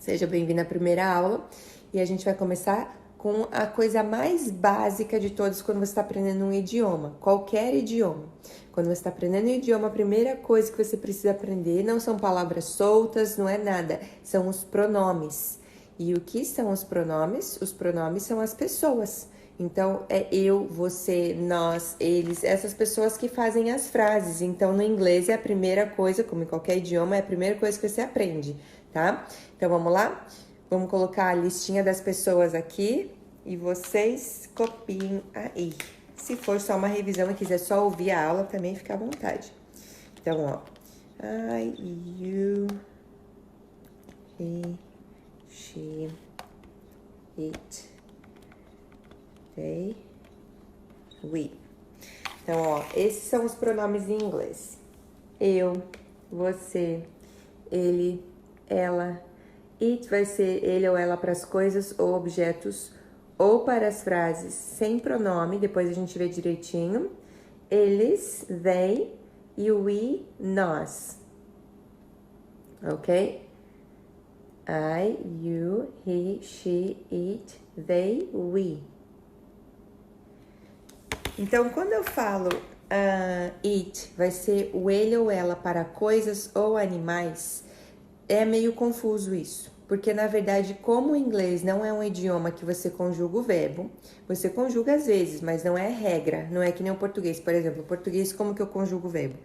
Seja bem-vindo à primeira aula e a gente vai começar com a coisa mais básica de todos quando você está aprendendo um idioma, qualquer idioma. Quando você está aprendendo um idioma, a primeira coisa que você precisa aprender não são palavras soltas, não é nada, são os pronomes. E o que são os pronomes? Os pronomes são as pessoas. Então, é eu, você, nós, eles, essas pessoas que fazem as frases. Então, no inglês é a primeira coisa, como em qualquer idioma, é a primeira coisa que você aprende, tá? Então, vamos lá? Vamos colocar a listinha das pessoas aqui e vocês copiem aí. Se for só uma revisão e quiser só ouvir a aula, também fica à vontade. Então, ó. I, you, he, she, it, they, we. Então, ó, esses são os pronomes em inglês. Eu, você, ele, ela. It vai ser ele ou ela para as coisas ou objetos ou para as frases sem pronome, depois a gente vê direitinho. Eles, they e o we, nós. Ok? I, you, he, she, it, they, we. Então, quando eu falo it, vai ser o ele ou ela para coisas ou animais, é meio confuso isso. Porque, na verdade, como o inglês não é um idioma que você conjuga o verbo, você conjuga às vezes, mas não é regra, não é que nem o português. Por exemplo, o português, como que eu conjugo o verbo?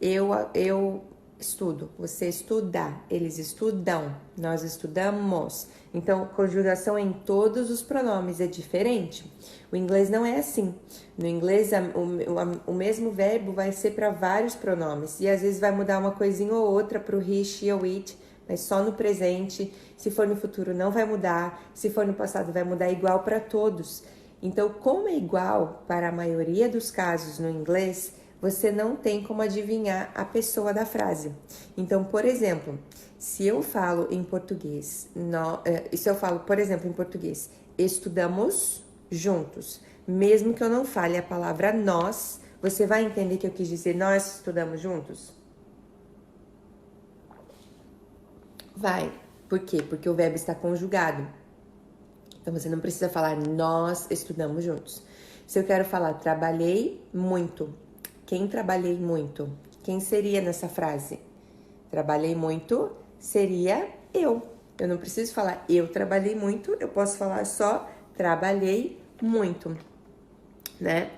Eu estudo, você estuda, eles estudam, nós estudamos. Então, conjugação em todos os pronomes é diferente. O inglês não é assim. No inglês, o mesmo verbo vai ser para vários pronomes. E às vezes vai mudar uma coisinha ou outra para o he, she ou it, mas só no presente. Se for no futuro, não vai mudar. Se for no passado, vai mudar igual para todos. Então, como é igual para a maioria dos casos no inglês, você não tem como adivinhar a pessoa da frase. Então, por exemplo, se eu falo em português, se eu falo, por exemplo, em português, estudamos juntos, mesmo que eu não fale a palavra nós, você vai entender que eu quis dizer nós estudamos juntos? Vai. Por quê? Porque o verbo está conjugado. Então, você não precisa falar nós estudamos juntos. Se eu quero falar trabalhei muito, quem trabalhei muito? Quem seria nessa frase? Trabalhei muito seria eu. Eu não preciso falar eu trabalhei muito, eu posso falar só trabalhei muito, né?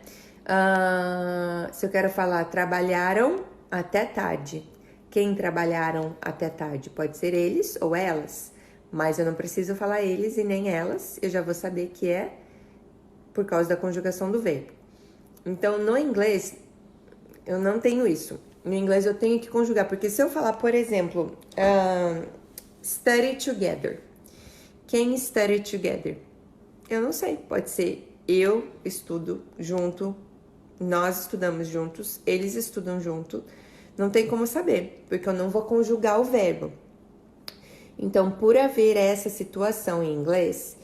Se eu quero falar trabalharam até tarde. Quem trabalharam até tarde? Pode ser eles ou elas, mas eu não preciso falar eles e nem elas, eu já vou saber que é por causa da conjugação do verbo. Então, no inglês, eu não tenho isso. No inglês eu tenho que conjugar, porque se eu falar, por exemplo, study together. Quem study together? Eu não sei, pode ser eu estudo junto, nós estudamos juntos, eles estudam junto. Não tem como saber, porque eu não vou conjugar o verbo. Então, por haver essa situação em inglês,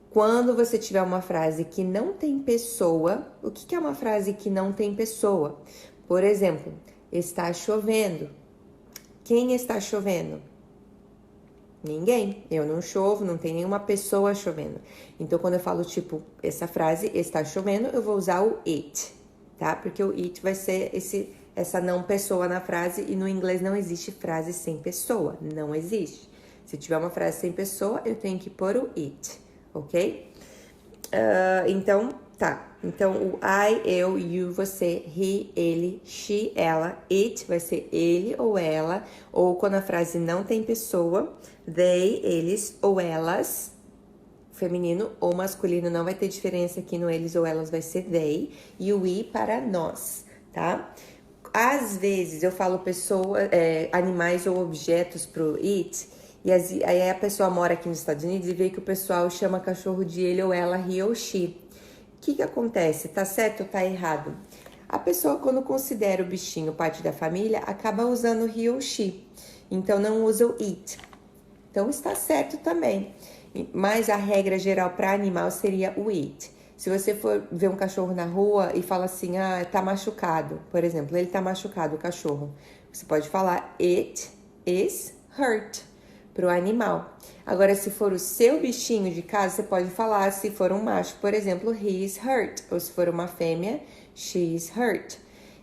quando você tiver uma frase que não tem pessoa, o que é uma frase que não tem pessoa? Por exemplo, está chovendo. Quem está chovendo? Ninguém. Eu não chovo, não tem nenhuma pessoa chovendo. Então, quando eu falo, tipo, essa frase, está chovendo, eu vou usar o it, tá? Porque o it vai ser essa não pessoa na frase, e no inglês não existe frase sem pessoa. Não existe. Se tiver uma frase sem pessoa, eu tenho que pôr o it, ok? Então, tá. Então, o I, eu, you, você, he, ele, she, ela, it vai ser ele ou ela, ou quando a frase não tem pessoa, they, eles ou elas, feminino ou masculino, não vai ter diferença aqui no eles ou elas, vai ser they, e o we para nós, tá? Às vezes eu falo animais ou objetos pro it, e aí a pessoa mora aqui nos Estados Unidos e vê que o pessoal chama cachorro de ele ou ela, he ou she. O que acontece? Tá certo ou tá errado? A pessoa, quando considera o bichinho parte da família, acaba usando he ou she. Então, não usa o it. Então, está certo também. Mas a regra geral para animal seria o it. Se você for ver um cachorro na rua e fala assim, tá machucado. Por exemplo, ele tá machucado, o cachorro. Você pode falar, it is hurt. pro animal. Agora, se for o seu bichinho de casa, você pode falar, se for um macho, por exemplo, he's hurt. Ou se for uma fêmea, she's hurt.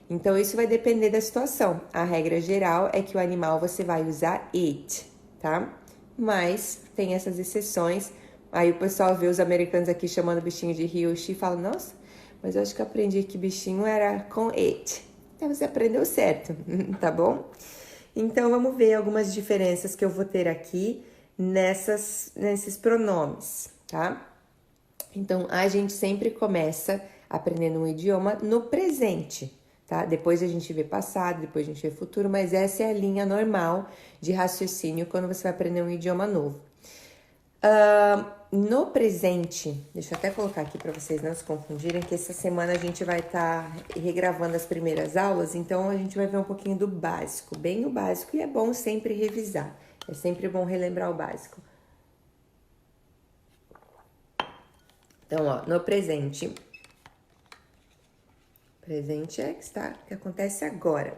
Então, isso vai depender da situação. A regra geral é que o animal você vai usar it, tá? Mas tem essas exceções. Aí o pessoal vê os americanos aqui chamando o bichinho de he ou she e fala, nossa, mas eu acho que eu aprendi que bichinho era com it. Então, você aprendeu certo, tá bom? Então, vamos ver algumas diferenças que eu vou ter aqui nesses pronomes, tá? Então, a gente sempre começa aprendendo um idioma no presente, tá? Depois a gente vê passado, depois a gente vê futuro, mas essa é a linha normal de raciocínio quando você vai aprender um idioma novo. No presente, deixa eu até colocar aqui para vocês não se confundirem, que essa semana a gente vai estar regravando as primeiras aulas, então a gente vai ver um pouquinho do básico, bem o básico, e é bom sempre revisar, é sempre bom relembrar o básico. Então, ó, no presente, presente é que acontece agora.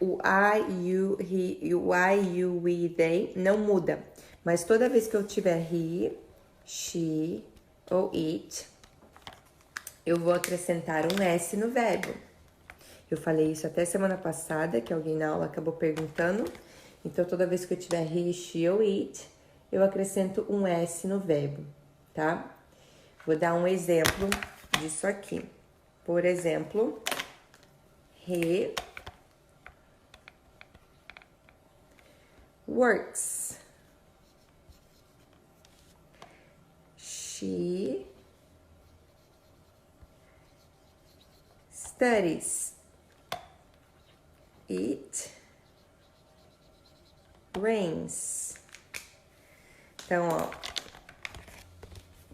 O I, you, he, o I, you, we, they não muda. Mas toda vez que eu tiver he, she ou it, eu vou acrescentar um S no verbo. Eu falei isso até semana passada, que alguém na aula acabou perguntando. Então, toda vez que eu tiver he, she ou it, eu acrescento um S no verbo, tá? Vou dar um exemplo disso aqui. Por exemplo, he works. She studies. It rains. Então, ó,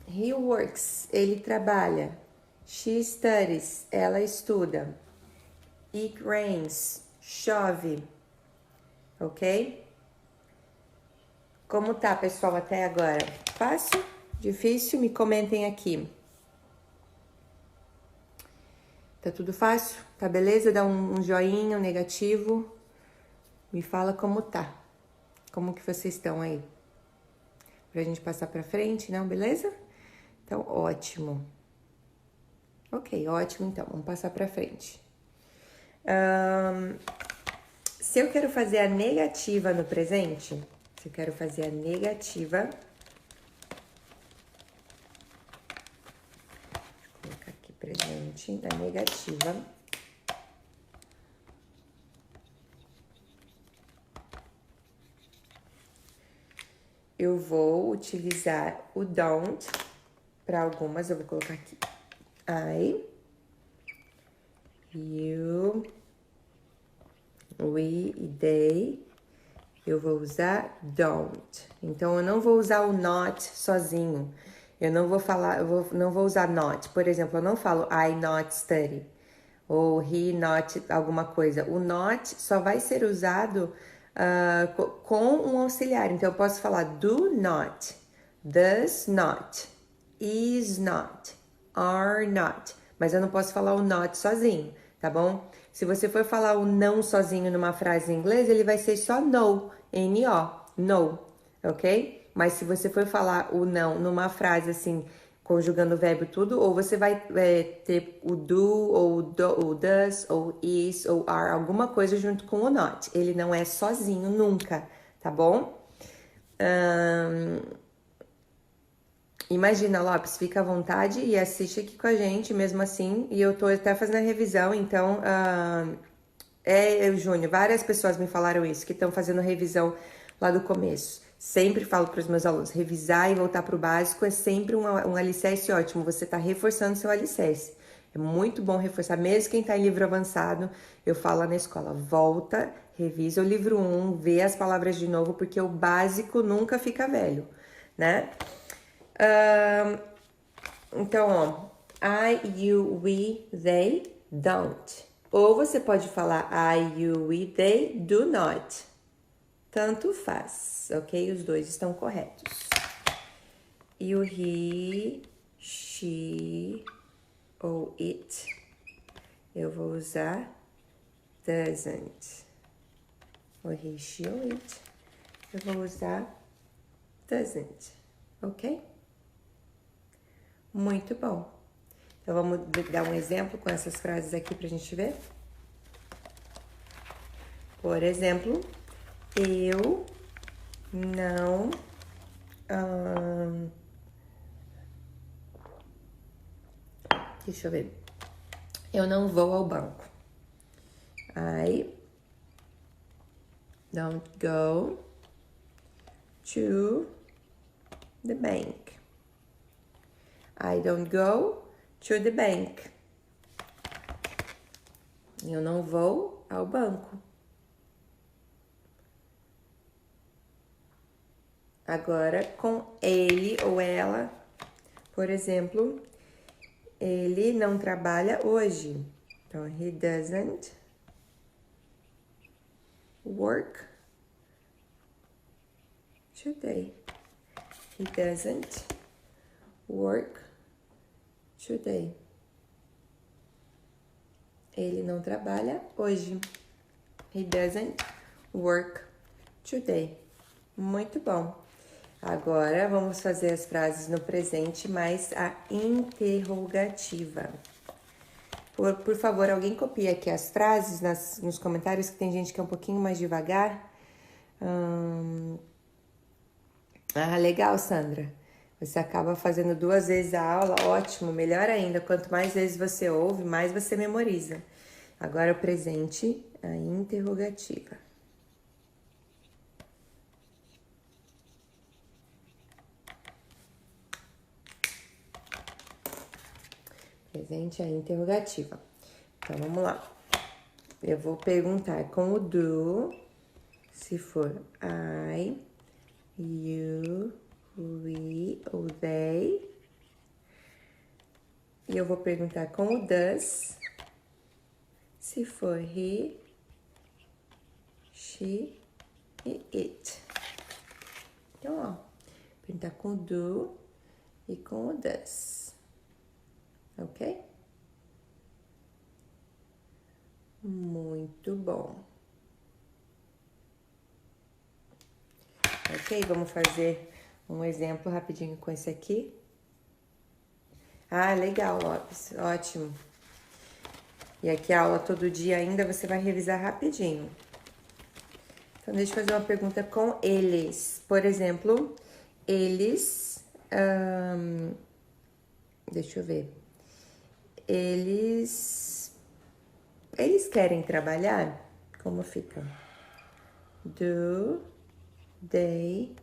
he works, ele trabalha. She studies, ela estuda. It rains, chove. Ok? Como tá, pessoal, até agora? Fácil? Difícil? Me comentem aqui. Tá tudo fácil? Tá beleza? Dá um joinha, um negativo. Me fala como tá. Como que vocês estão aí? Pra gente passar pra frente, não? Beleza? Então, ótimo. Ok, ótimo, então. Vamos passar pra frente. Se eu quero fazer a negativa no presente, se eu quero fazer a negativa... Vou colocar aqui presente, a negativa... Eu vou utilizar o don't para algumas, eu vou colocar aqui. I, you, we e they. Eu vou usar don't. Então, eu não vou usar o not sozinho. Eu não vou falar, não vou usar not. Por exemplo, eu não falo I not study. Ou he not alguma coisa. O not só vai ser usado... com um auxiliar. Então, eu posso falar do not, does not, is not, are not. Mas eu não posso falar o not sozinho, tá bom? Se você for falar o não sozinho numa frase em inglês, ele vai ser só no, N-O, no, ok? Mas se você for falar o não numa frase assim, conjugando o verbo tudo, ou você vai ter o do, ou o does, ou is, ou are, alguma coisa junto com o not. Ele não é sozinho nunca, tá bom? Imagina, Lopes, fica à vontade e assiste aqui com a gente, mesmo assim. E eu tô até fazendo a revisão, então... Júnior, várias pessoas me falaram isso, que estão fazendo revisão lá do começo. Sempre falo para os meus alunos, revisar e voltar para o básico é sempre um alicerce ótimo, você está reforçando seu alicerce. É muito bom reforçar, mesmo quem está em livro avançado, eu falo lá na escola, volta, revisa o livro 1, vê as palavras de novo, porque o básico nunca fica velho, né? Então, ó, I, you, we, they, don't. Ou você pode falar I, you, we, they, do not. Tanto faz, ok? Os dois estão corretos. E o he, she ou it, eu vou usar doesn't. O he, she ou it, eu vou usar doesn't, ok? Muito bom. Então, vamos dar um exemplo com essas frases aqui pra gente ver. Por exemplo, eu não... deixa eu ver. Eu não vou ao banco. I don't go to the bank. I don't go to the bank. Eu não vou ao banco. Agora, com ele ou ela, por exemplo, ele não trabalha hoje. Então, he doesn't work today. He doesn't work today. Ele não trabalha hoje. He doesn't work today. Muito bom. Agora, vamos fazer as frases no presente, mais a interrogativa. Por favor, alguém copie aqui as frases nos comentários, que tem gente que é um pouquinho mais devagar. Legal, Sandra. Você acaba fazendo 2 vezes a aula, ótimo, melhor ainda. Quanto mais vezes você ouve, mais você memoriza. Agora, o presente, a interrogativa. Presente a interrogativa. Então, vamos lá. Eu vou perguntar com o do, se for I, you, we ou they. E eu vou perguntar com o does, se for he, she e it. Então, ó, perguntar com o do e com o does. Ok? Muito bom. Ok, vamos fazer um exemplo rapidinho com esse aqui. Legal, Lopes, ótimo. E aqui a aula todo dia ainda, você vai revisar rapidinho. Então, deixa eu fazer uma pergunta com eles. Por exemplo, eles... deixa eu ver. Eles querem trabalhar? Como fica? Do they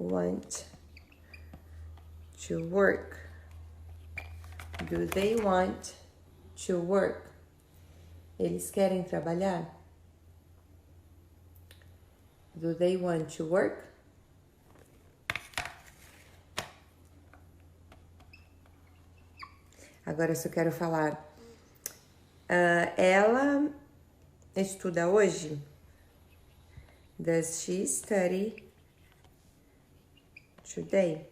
want to work? Do they want to work? Eles querem trabalhar? Do they want to work? Agora, se eu quero falar, ela estuda hoje? Does she study today?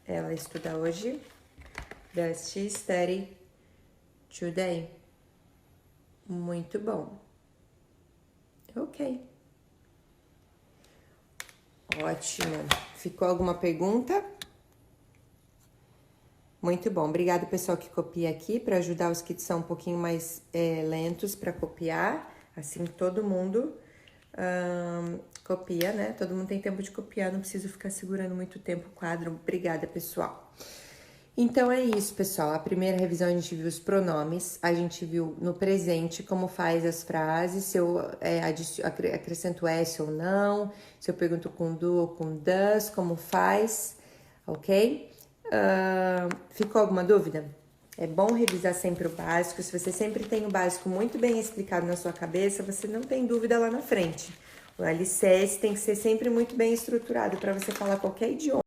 Ela estuda hoje? Does she study today? Muito bom. Ok. Ótimo. Ficou alguma pergunta? Muito bom. Obrigada, pessoal, que copia aqui, para ajudar os que são um pouquinho mais lentos para copiar. Assim, todo mundo copia, né? Todo mundo tem tempo de copiar, não preciso ficar segurando muito tempo o quadro. Obrigada, pessoal. Então, é isso, pessoal. A primeira revisão a gente viu os pronomes, a gente viu no presente como faz as frases, se eu acrescento S ou não, se eu pergunto com do ou com does, como faz, ok? Ficou alguma dúvida? É bom revisar sempre o básico. Se você sempre tem o básico muito bem explicado na sua cabeça, você não tem dúvida lá na frente. O alicerce tem que ser sempre muito bem estruturado para você falar qualquer idioma.